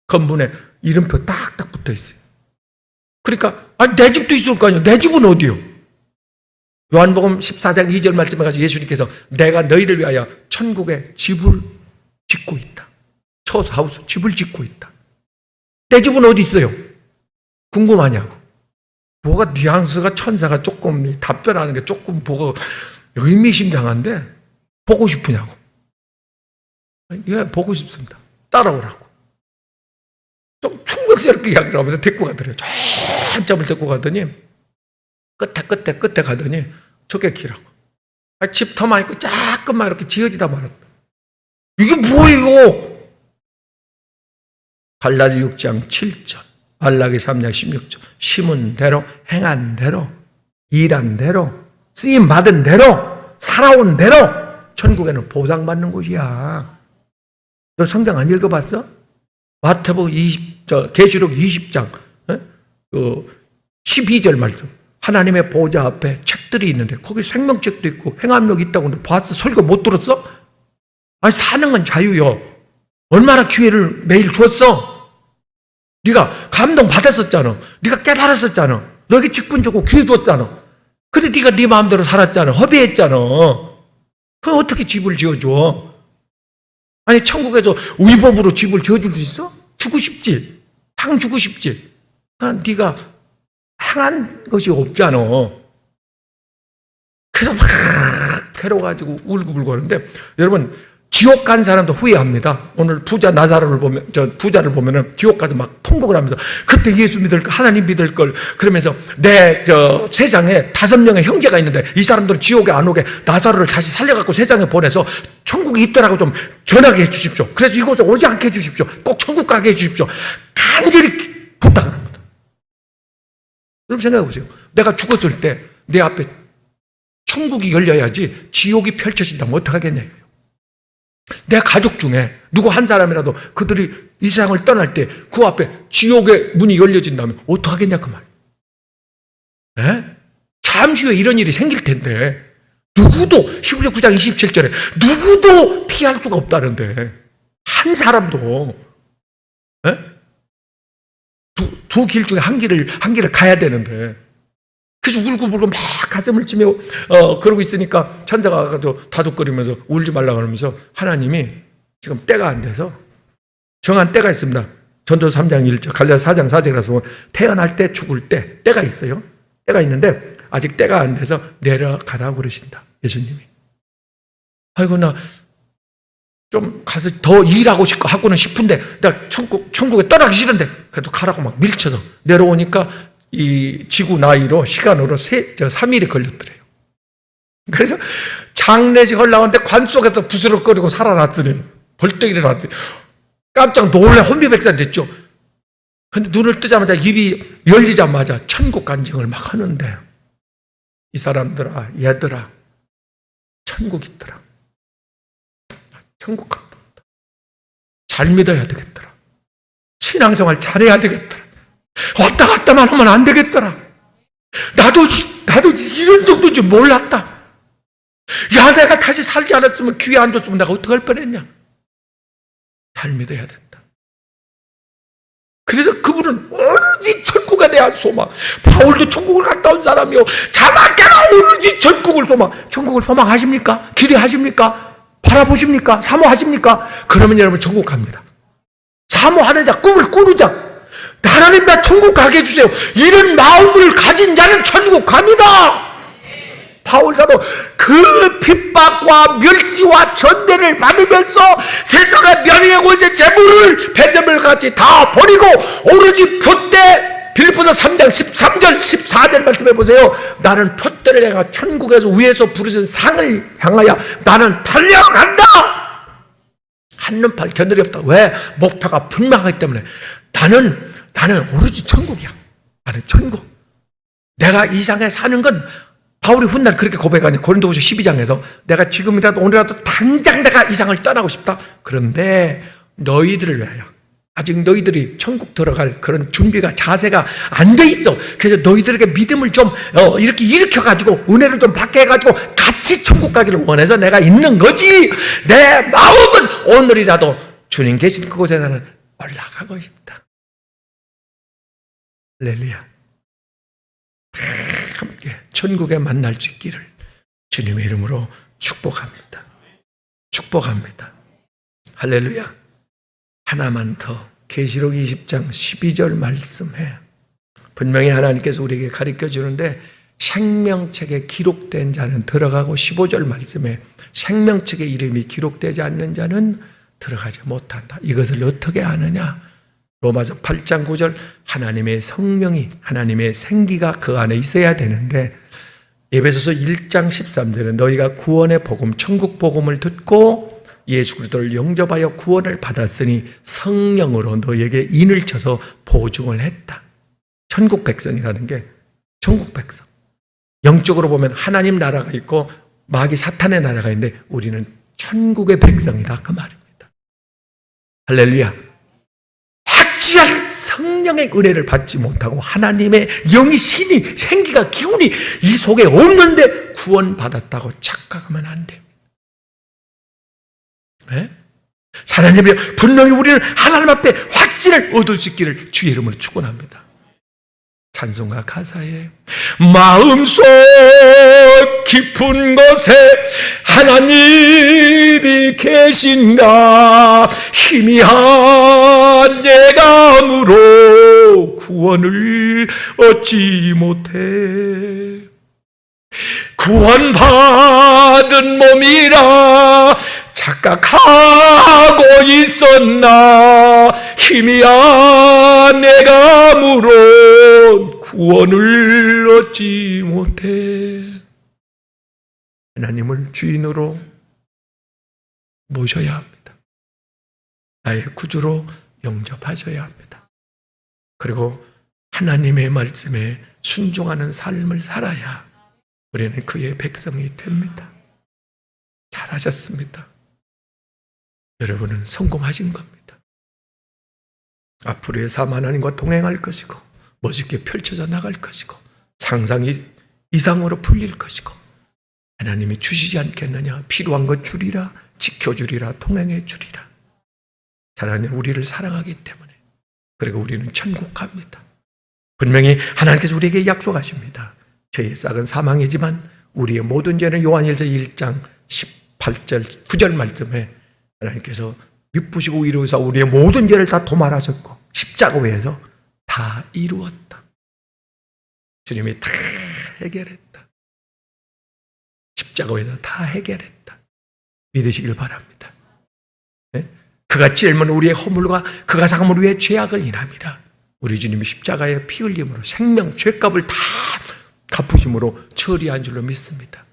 건문에 이름표 딱딱 붙어 있어요. 그러니까 내 집도 있을 거 아니에요. 내 집은 어디요? 요한복음 14장 2절 말씀에 가지고 예수님께서 내가 너희를 위하여 천국에 집을 짓고 있다. 초사하우스 집을 짓고 있다. 내 집은 어디 있어요? 궁금하냐고. 뭐가 뉘앙스가 천사가 조금 답변하는 게 조금 뭐가 의미심장한데 보고 싶으냐고. 예, 보고 싶습니다. 따라오라고. 좀 충격스럽게 이야기를 하면서 데리고 가더래요. 저 한참을 데리고 가더니 끝에 가더니 저게 기라고. 집 더 많이 있고 조금만 이렇게 지어지다 말았다. 이게 뭐예요? 갈라디 6장 7절, 말라기 3장 16절. 심은 대로, 행한 대로, 일한 대로, 쓰임 받은 대로, 살아온 대로 천국에는 보상받는 곳이야. 너 성경 안 읽어봤어? 마태복음 계시록 20장 12절 말씀. 하나님의 보좌 앞에 책들이 있는데 거기 생명책도 있고 행함록 있다고 봤어? 설교 못 들었어? 아니, 사는 건 자유요. 얼마나 기회를 매일 줬어? 네가 감동 받았었잖아. 네가 깨달았었잖아. 너에게 직분 주고 기회 줬잖아. 근데 네가 네 마음대로 살았잖아. 허비했잖아. 그럼 어떻게 집을 지어줘? 아니, 천국에서 위법으로 집을 지어줄 수 있어? 주고 싶지. 당 주고 싶지. 네가 행한 것이 없잖아. 그래서 막 괴로워가지고 울고불고 하는데, 여러분, 지옥 간 사람도 후회합니다. 오늘 부자 나사로를 보면, 부자를 보면은 지옥 가서 막 통곡을 하면서 그때 예수 믿을 걸, 하나님 믿을 걸, 그러면서 세상에 5명의 형제가 있는데 이 사람들은 지옥에 안 오게 나사로를 다시 살려갖고 세상에 보내서 천국에 있더라고 좀 전하게 해 주십시오. 그래서 이곳에 오지 않게 해 주십시오. 꼭 천국 가게 해 주십시오. 간절히 부탁을 합니다. 여러분 생각해 보세요. 내가 죽었을 때 내 앞에 천국이 열려야지 지옥이 펼쳐진다면 어떡하겠냐. 내 가족 중에 누구 한 사람이라도 그들이 이 세상을 떠날 때 그 앞에 지옥의 문이 열려진다면 어떡하겠냐 그 말. 에? 잠시 후에 이런 일이 생길 텐데 누구도 히브리서 9장 27절에 누구도 피할 수가 없다는데 한 사람도 두 길 중에 한 길을 가야 되는데, 그래서 울고불고 막 가슴을 치며 그러고 있으니까 천사가 와가지고 다독거리면서 울지 말라 그러면서 하나님이 지금 때가 안 돼서 정한 때가 있습니다. 전도서 3장 1절, 갈라디아 4장 4절에서 보면 태어날 때 죽을 때가 있어요. 때가 있는데 아직 때가 안 돼서 내려가라고 그러신다. 예수님이. 아이고, 나 좀 가서 더 일하고 하고는 싶은데 내가 천국에 떠나기 싫은데 그래도 가라고 막 밀쳐서 내려오니까 이 지구 나이로 시간으로 3일이 걸렸더래요. 그래서 장례식 하려고 관 속에서 부스럭거리고 살아났더니 벌떡 일어났더니 깜짝 놀래 혼비백산 됐죠. 근데 눈을 뜨자마자 입이 열리자마자 천국 간증을 막 하는데 이 사람들아, 얘들아, 천국 있더라. 천국 갔다. 잘 믿어야 되겠더라. 신앙생활 잘해야 되겠더라. 왔다 갔다만 하면 안 되겠더라. 나도 이런 정도인 줄 몰랐다. 야, 내가 다시 살지 않았으면 기회 안 줬으면 내가 어떡할 뻔했냐. 잘 믿어야 된다. 그래서 그분은 오로지 천국에 대한 소망. 바울도 천국을 갔다 온 사람이요. 자막대가 오로지 천국을 소망. 천국을 소망하십니까? 기대하십니까? 바라보십니까? 사모하십니까? 그러면 여러분 천국 갑니다. 사모하는 자, 꿈을 꾸는 자, 하나님 나 천국 가게 해주세요. 이런 마음을 가진 자는 천국 갑니다. 바울 사도 그 핍박과 멸시와 전대를 받으면서 세상의 명예의 곳의 재물을 배점을 같이 다 버리고 오로지 표대, 빌립보서 3장 13절 14절 말씀해 보세요. 나는 표대를 내가 천국에서 위에서 부르신 상을 향하여 나는 달려간다. 한눈팔 겨늘이 없다. 왜? 목표가 분명하기 때문에. 나는 오로지 천국이야. 나는 천국. 내가 이 세상에 사는 건 바울이 훗날 그렇게 고백하니 고린도후서 12장에서 내가 지금이라도 오늘이라도 당장 내가 이 세상을 떠나고 싶다. 그런데 너희들을 위하여 아직 너희들이 천국 들어갈 그런 준비가 자세가 안 돼 있어. 그래서 너희들에게 믿음을 좀 이렇게 일으켜가지고 은혜를 좀 받게 해가지고 같이 천국 가기를 원해서 내가 있는 거지. 내 마음은 오늘이라도 주님 계신 그곳에 나는 올라가고 싶다. 할렐루야. 함께 천국에 만날 수 있기를 주님의 이름으로 축복합니다. 축복합니다. 할렐루야. 하나만 더 계시록 20장 12절 말씀에 분명히 하나님께서 우리에게 가르쳐 주는데 생명책에 기록된 자는 들어가고 15절 말씀에 생명책에 이름이 기록되지 않는 자는 들어가지 못한다. 이것을 어떻게 아느냐? 로마서 8장 9절 하나님의 성령이 하나님의 생기가 그 안에 있어야 되는데 에베소서 1장 13절은 너희가 구원의 복음 천국 복음을 듣고 예수 그리스도를 영접하여 구원을 받았으니 성령으로 너희에게 인을 쳐서 보증을 했다. 천국 백성이라는 게 천국 백성. 영적으로 보면 하나님 나라가 있고 마귀 사탄의 나라가 있는데 우리는 천국의 백성이다 그 말입니다. 할렐루야. 확실한 성령의 은혜를 받지 못하고 하나님의 영이 신이 생기가 기운이 이 속에 없는데 구원받았다고 착각하면 안 됩니다. 네? 하나님이 분명히 우리는 하나님 앞에 확신을 얻을 수 있기를 주의 이름으로 축원합니다. 찬송가 가사에 마음속 깊은 곳에 하나님이 계신가 희미한 내가 감으로 구원을 얻지 못해 구원받은 몸이라 착각하고 있었나 희미한 내 감으로 구원을 얻지 못해 하나님을 주인으로 모셔야 합니다. 나의 구주로 영접하셔야 합니다. 그리고 하나님의 말씀에 순종하는 삶을 살아야 우리는 그의 백성이 됩니다. 잘하셨습니다. 여러분은 성공하신 겁니다. 앞으로의 삶 하나님과 동행할 것이고 멋있게 펼쳐져 나갈 것이고 상상 이상으로 풀릴 것이고 하나님이 주시지 않겠느냐. 필요한 것 주리라 지켜주리라 통행해 주리라. 하나님 우리를 사랑하기 때문에 그리고 우리는 천국 갑니다. 분명히 하나님께서 우리에게 약속하십니다. 저의 싹은 사망이지만 우리의 모든 죄는 요한일서 1장 18절 9절 말씀에 하나님께서 미쁘시고 이루어서 우리의 모든 죄를 다 도말하셨고 십자가 위에서 다 이루었다. 주님이 다 해결했다. 십자가 위에서 다 해결했다. 믿으시길 바랍니다. 네? 그가 찔면 우리의 허물과 그가 상함으로 우리의 죄악을 인함이라. 우리 주님이 십자가에 피 흘림으로 생명 죄값을 다 갚으심으로 처리한 줄로 믿습니다.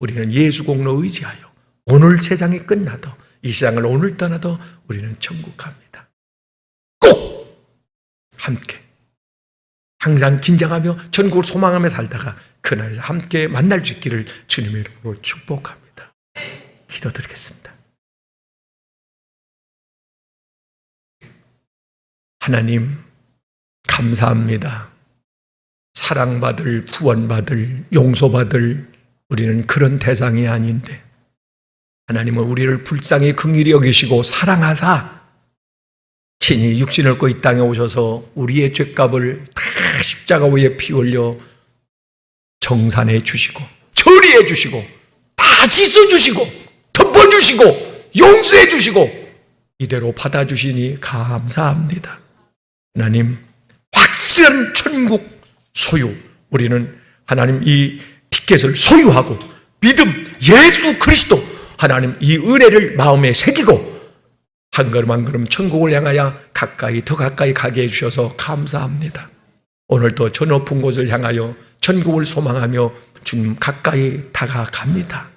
우리는 예수 공로 의지하여 오늘 세상이 끝나도 이 세상을 오늘 떠나도 우리는 천국 갑니다. 꼭 함께 항상 긴장하며 천국을 소망하며 살다가 그날에서 함께 만날 수 있기를 주님의 이름으로 축복합니다. 기도드리겠습니다. 하나님 감사합니다. 사랑받을, 구원받을, 용서받을 우리는 그런 대상이 아닌데 하나님은 우리를 불쌍히 긍휼히 여기시고 사랑하사 친히 육신을 입고 이 땅에 오셔서 우리의 죄값을 다 십자가 위에 피 흘려 정산해 주시고 처리해 주시고 다 씻어주시고 덮어주시고 용서해 주시고 이대로 받아주시니 감사합니다. 하나님 확실한 천국 소유, 우리는 하나님 이 티켓을 소유하고 믿음 예수 그리스도 하나님 이 은혜를 마음에 새기고 한 걸음 한 걸음 천국을 향하여 가까이 더 가까이 가게 해주셔서 감사합니다. 오늘도 저 높은 곳을 향하여 천국을 소망하며 주님 가까이 다가갑니다.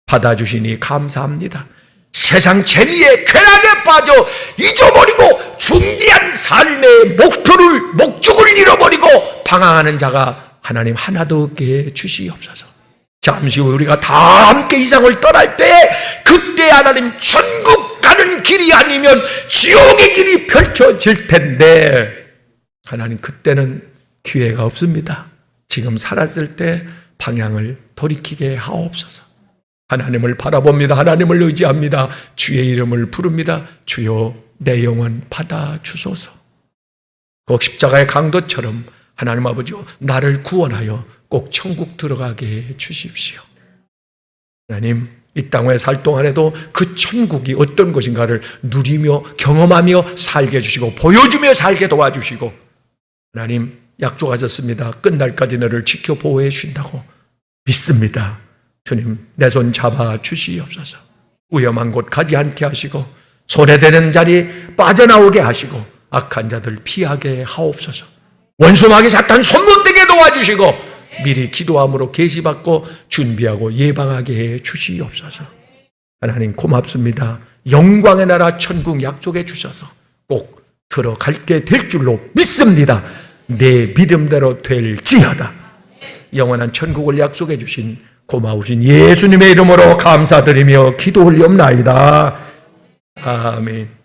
받아주시니 감사합니다. 세상 재미에 쾌락에 빠져 잊어버리고 중대한 삶의 목적을 잃어버리고 방황하는 자가 하나님 하나도 없게 해주시옵소서. 잠시 후 우리가 다 함께 이 세상을 떠날 때 그때 하나님 천국 가는 길이 아니면 지옥의 길이 펼쳐질 텐데 하나님 그때는 기회가 없습니다. 지금 살았을 때 방향을 돌이키게 하옵소서. 하나님을 바라봅니다. 하나님을 의지합니다. 주의 이름을 부릅니다. 주여 내 영혼 받아주소서. 꼭 십자가의 강도처럼 하나님 아버지요 나를 구원하여 꼭 천국 들어가게 해 주십시오. 하나님 이 땅에 살 동안에도 그 천국이 어떤 것인가를 누리며 경험하며 살게 해주시고 보여주며 살게 도와주시고 하나님 약속하셨습니다. 끝날까지 너를 지켜 보호해 주신다고 믿습니다. 주님 내 손 잡아 주시옵소서. 위험한 곳 가지 않게 하시고 손해되는 자리 빠져나오게 하시고 악한 자들 피하게 하옵소서. 원수마귀 사탄 손못되게 도와주시고 미리 기도함으로 계시받고 준비하고 예방하게 해 주시옵소서. 하나님 고맙습니다. 영광의 나라 천국 약속해 주셔서 꼭 들어갈게 될 줄로 믿습니다. 내 믿음대로 될지어다. 영원한 천국을 약속해 주신 고마우신 예수님의 이름으로 감사드리며 기도 올리옵나이다. 아멘.